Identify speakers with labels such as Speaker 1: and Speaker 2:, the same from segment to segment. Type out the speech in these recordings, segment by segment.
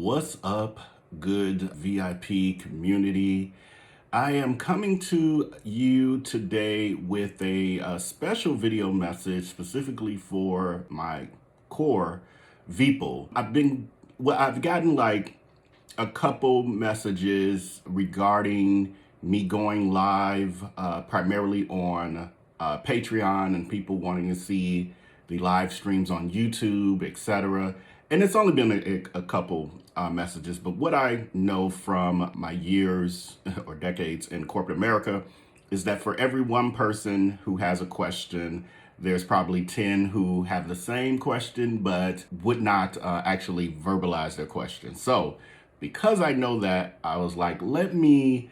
Speaker 1: What's up, good VIP community? I am coming to you today with a special video message specifically for my core Veeple. I've gotten like a couple messages regarding me going live, primarily on Patreon, and people wanting to see the live streams on YouTube, etc. And it's only been a couple messages, but what I know from my years or decades in corporate America is that for every one person who has a question, there's probably 10 who have the same question but would not actually verbalize their question. So because I know that, I was like, let me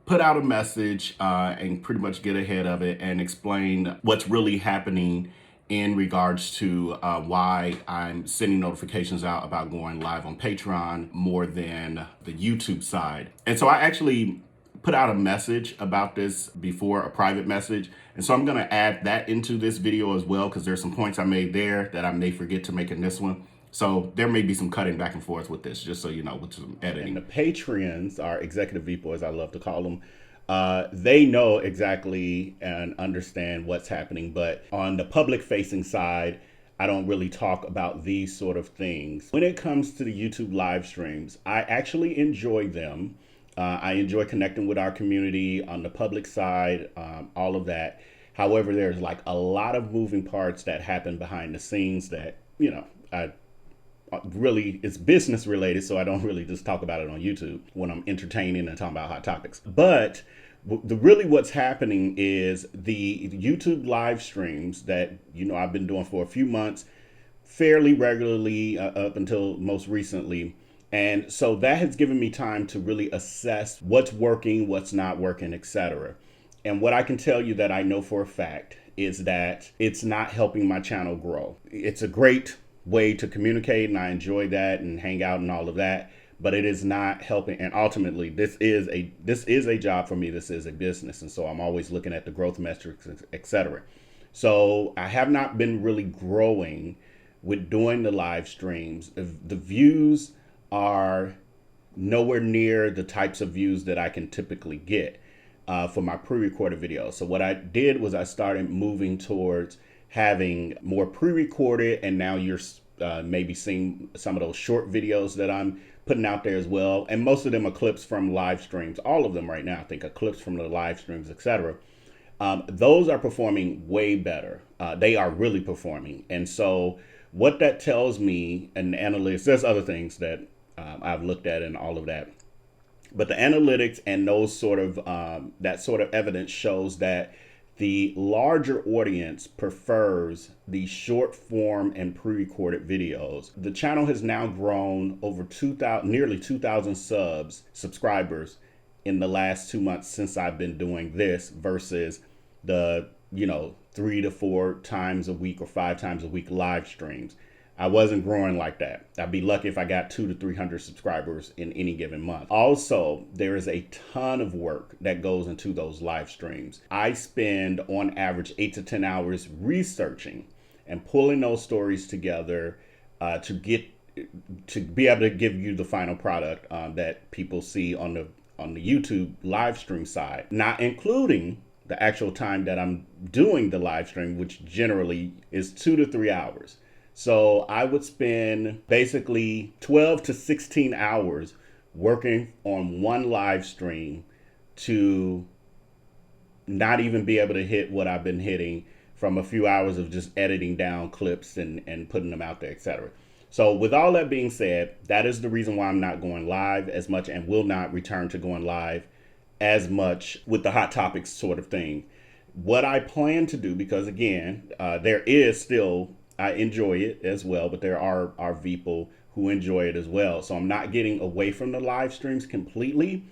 Speaker 1: put out a message and pretty much get ahead of it and explain what's really happening in regards to why I'm sending notifications out about going live on Patreon more than the YouTube side. And so I actually put out a message about this before, a private message. And so I'm going to add that into this video as well, because there's some points I made there that I may forget to make in this one. So there may be some cutting back and forth with this, just so you know, with some editing. And the Patreons, our executive people, as I love to call them, they know exactly and understand what's happening. But on the public facing side, I don't really talk about these sort of things. When it comes to the YouTube live streams, I actually enjoy them. I enjoy connecting with our community on the public side, all of that. However, there's like a lot of moving parts that happen behind the scenes that, you know, really it's business related, so I don't really just talk about it on YouTube when I'm entertaining and talking about hot topics. But really what's happening is the YouTube live streams that, you know, I've been doing for a few months fairly regularly up until most recently. And so that has given me time to really assess what's working, what's not working, etc. And what I can tell you that I know for a fact is that it's not helping my channel grow. It's a great way to communicate, and I enjoy that and hang out and all of that, but it is not helping. And ultimately, this is a job for me. This is a business, and so I'm always looking at the growth metrics, etc. So I have not been really growing with doing the live streams. The views are nowhere near the types of views that I can typically get for my pre-recorded videos. So what I did was I started moving towards having more pre-recorded, and now you're maybe seeing some of those short videos that I'm putting out there as well. And most of them are clips from live streams. All of them right now, I think, are clips from the live streams, etc. Those are performing way better. They are really performing. And so what that tells me, and the analytics, there's other things that I've looked at and all of that. But the analytics and those sort of that sort of evidence shows that the larger audience prefers the short form and pre-recorded videos. The channel has now grown over nearly 2,000 subscribers in the last 2 months since I've been doing this versus the, 3 to 4 times a week or 5 times a week live streams. I wasn't growing like that. I'd be lucky if I got 200 to 300 subscribers in any given month. Also, there is a ton of work that goes into those live streams. I spend on average 8 to 10 hours researching and pulling those stories together to be able to give you the final product that people see on the YouTube live stream side, not including the actual time that I'm doing the live stream, which generally is 2 to 3 hours. So I would spend basically 12 to 16 hours working on one live stream to not even be able to hit what I've been hitting from a few hours of just editing down clips and putting them out there, etc. So with all that being said, that is the reason why I'm not going live as much and will not return to going live as much with the hot topics sort of thing. What I plan to do, because again, there is still, I enjoy it as well, but there are people who enjoy it as well. So I'm not getting away from the live streams completely,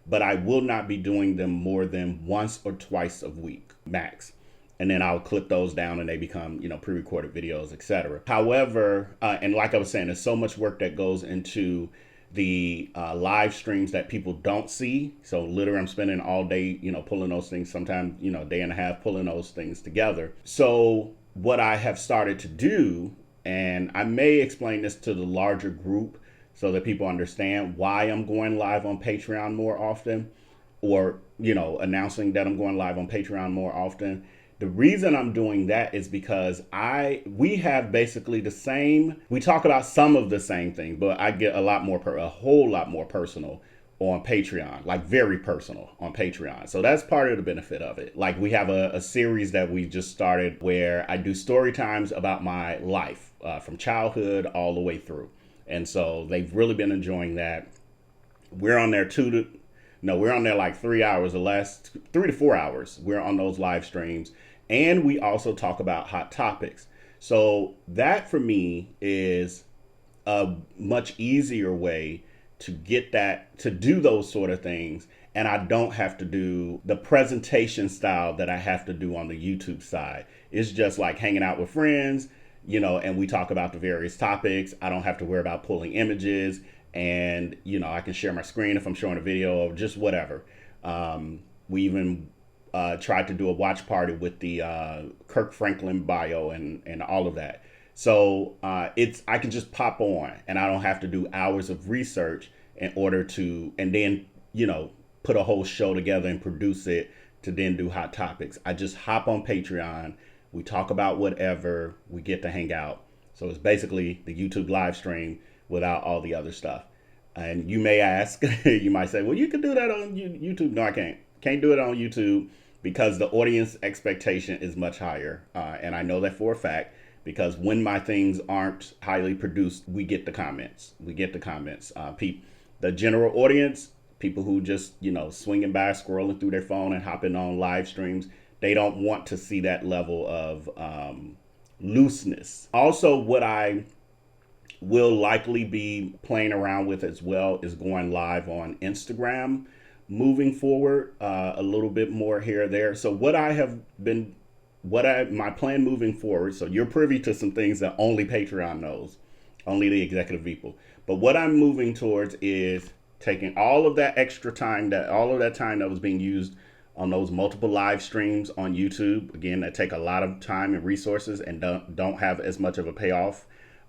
Speaker 1: but I will not be doing them more than once or twice a week max. And then I'll clip those down and they become, pre-recorded videos, etc. However, and like I was saying, there's so much work that goes into the live streams that people don't see. So literally I'm spending all day, pulling those things, sometimes, day and a half pulling those things together. So what I have started to do, and I may explain this to the larger group so that people understand why I'm going live on Patreon more often, or, announcing that I'm going live on Patreon more often. The reason I'm doing that is because we have basically the same, we talk about some of the same things, but I get a whole lot more personal on Patreon, like very personal on Patreon. So that's part of the benefit of it. Like, we have a series that we just started where I do story times about my life, from childhood all the way through. And so they've really been enjoying that. We're on there we're on there like 3 hours, the last 3 to 4 hours. We're on those live streams. And we also talk about hot topics. So that for me is a much easier way to do those sort of things. And I don't have to do the presentation style that I have to do on the YouTube side. It's just like hanging out with friends, and we talk about the various topics. I don't have to worry about pulling images, and, I can share my screen if I'm showing a video or just whatever. We even tried to do a watch party with the Kirk Franklin bio and all of that. So I can just pop on, and I don't have to do hours of research in order to, and then, put a whole show together and produce it to then do hot topics. I just hop on Patreon. We talk about whatever. We get to hang out. So it's basically the YouTube live stream without all the other stuff. And you may ask, you might say, well, you can do that on YouTube. No, I can't. Can't do it on YouTube because the audience expectation is much higher. And I know that for a fact, because when my things aren't highly produced, we get the comments. The general audience, people who just, swinging by, scrolling through their phone and hopping on live streams, they don't want to see that level of looseness. Also, what I will likely be playing around with as well is going live on Instagram moving forward, a little bit more here or there. So my plan moving forward, so you're privy to some things that only Patreon knows, only the executive Veeple. But what I'm moving towards is taking all of that time that was being used on those multiple live streams on YouTube, again, that take a lot of time and resources and don't have as much of a payoff.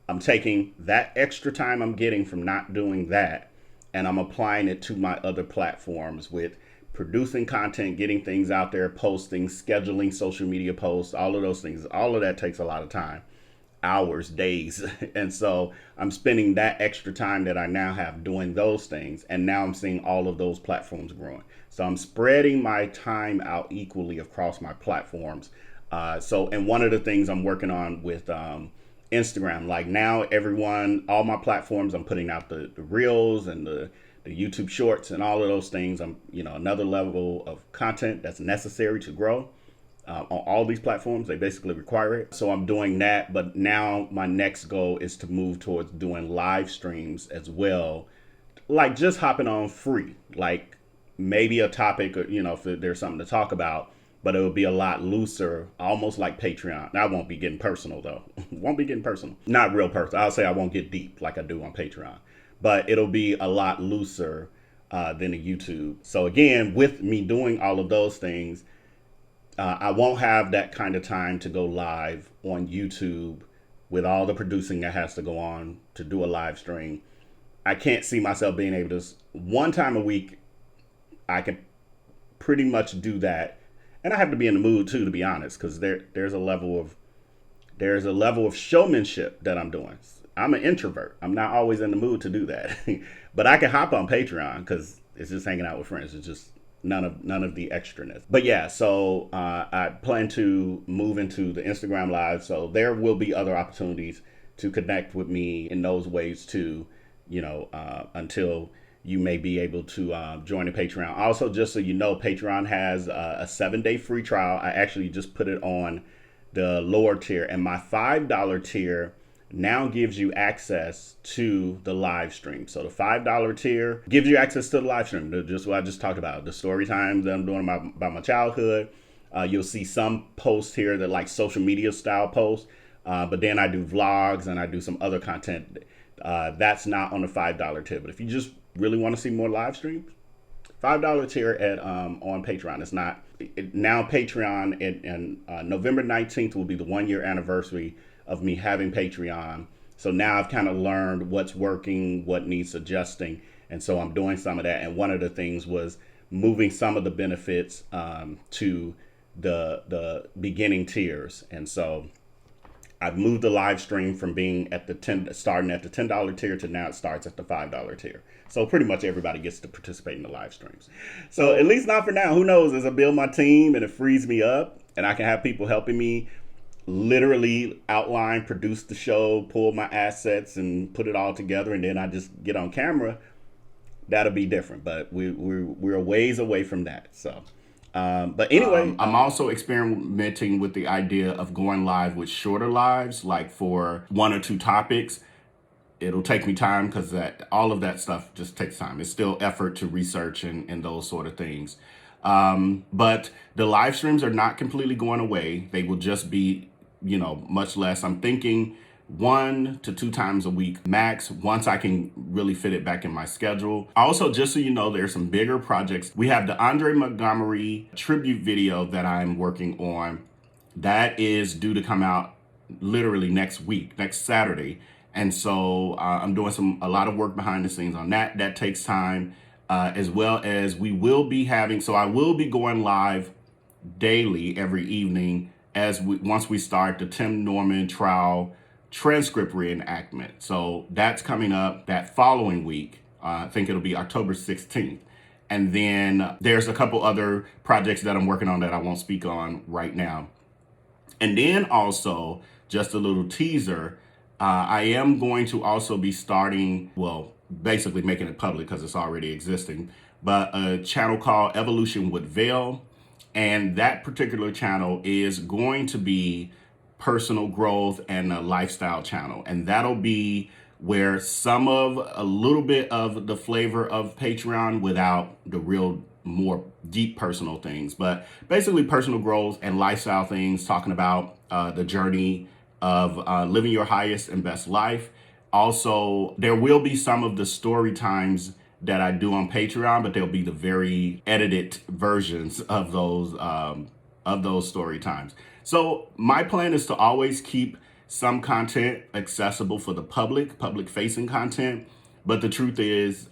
Speaker 1: I'm taking that extra time I'm getting from not doing that, and I'm applying it to my other platforms with producing content, getting things out there, posting, scheduling social media posts, all of those things. All of that takes a lot of time, hours, days. And so I'm spending that extra time that I now have doing those things. And now I'm seeing all of those platforms growing. So I'm spreading my time out equally across my platforms. And one of the things I'm working on with Instagram, like now all my platforms, I'm putting out the reels and the YouTube shorts and all of those things. I'm, another level of content that's necessary to grow on all these platforms. They basically require it. So I'm doing that. But now my next goal is to move towards doing live streams as well. Like just hopping on free, like maybe a topic, or, if there's something to talk about, but it will be a lot looser, almost like Patreon. I won't be getting personal though. Won't be getting personal. Not real personal. I'll say I won't get deep like I do on Patreon. But it'll be a lot looser than a YouTube. So again, with me doing all of those things, I won't have that kind of time to go live on YouTube with all the producing that has to go on to do a live stream. I can't see myself being able to, one time a week, I can pretty much do that. And I have to be in the mood too, to be honest, because there's a level of showmanship that I'm doing. I'm an introvert. I'm not always in the mood to do that. But I can hop on Patreon because it's just hanging out with friends. It's just none of the extraness. But yeah, so I plan to move into the Instagram Live. So there will be other opportunities to connect with me in those ways too, until you may be able to join the Patreon. Also, just so you know, Patreon has a 7-day free trial. I actually just put it on the lower tier, and my $5 tier now gives you access to the live stream. So the $5 tier gives you access to the live stream. Just what I just talked about, the story times that I'm doing about my childhood. You'll see some posts here that like social media style posts, but then I do vlogs and I do some other content. That's not on the $5 tier. But if you just really want to see more live streams, $5 tier on Patreon. It's not now Patreon, and November 19th will be the 1-year anniversary of me having Patreon. So now I've kind of learned what's working, what needs adjusting. And so I'm doing some of that. And one of the things was moving some of the benefits to the beginning tiers. And so I've moved the live stream from being at starting at the $10 tier to now it starts at the $5 tier. So pretty much everybody gets to participate in the live streams. So at least not for now. Who knows? As I build my team and it frees me up and I can have people helping me literally outline, produce the show, pull my assets and put it all together, and then I just get on camera, that'll be different. But we're a ways away from that. So but anyway, I'm also experimenting with the idea of going live with shorter lives, like for 1 or 2 topics. It'll take me time because all of that stuff just takes time. It's still effort to research and those sort of things. But the live streams are not completely going away. They will just be, much less. I'm thinking 1 to 2 times a week max, once I can really fit it back in my schedule. Also, just so you know, there's some bigger projects. We have the Andre Montgomery tribute video that I'm working on. That is due to come out literally next week, next Saturday. And so I'm doing a lot of work behind the scenes on that. That takes time, as well as we will be having, so I will be going live daily every evening once we start the Tim Norman trial transcript reenactment. So that's coming up that following week. I think it'll be October 16th. And then there's a couple other projects that I'm working on that I won't speak on right now. And then also, just a little teaser, I am going to also be starting, basically making it public because it's already existing, but a channel called Evolution with Veeple. And that particular channel is going to be personal growth and a lifestyle channel. And that'll be where a little bit of the flavor of Patreon without the real more deep personal things, but basically personal growth and lifestyle things, talking about the journey of living your highest and best life. Also, there will be some of the story times that I do on Patreon, but they'll be the very edited versions of those story times. So my plan is to always keep some content accessible for the public facing content. But the truth is,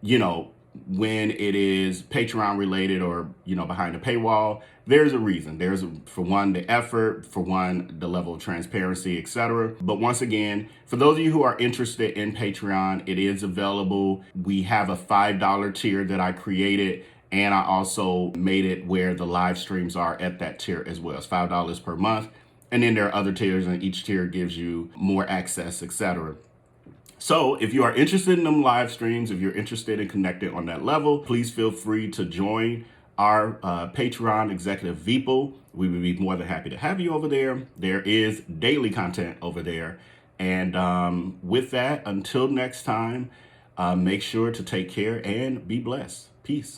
Speaker 1: when it is Patreon related or, behind a paywall, there's a reason. For one, the effort, for one, the level of transparency, etc. But once again, for those of you who are interested in Patreon, it is available. We have a $5 tier that I created, and I also made it where the live streams are at that tier as well. It's $5 per month. And then there are other tiers, and each tier gives you more access, etc. So if you are interested in them live streams, if you're interested in connecting on that level, please feel free to join our Patreon executive Veeple. We would be more than happy to have you over there. There is daily content over there. And with that, until next time, make sure to take care and be blessed. Peace.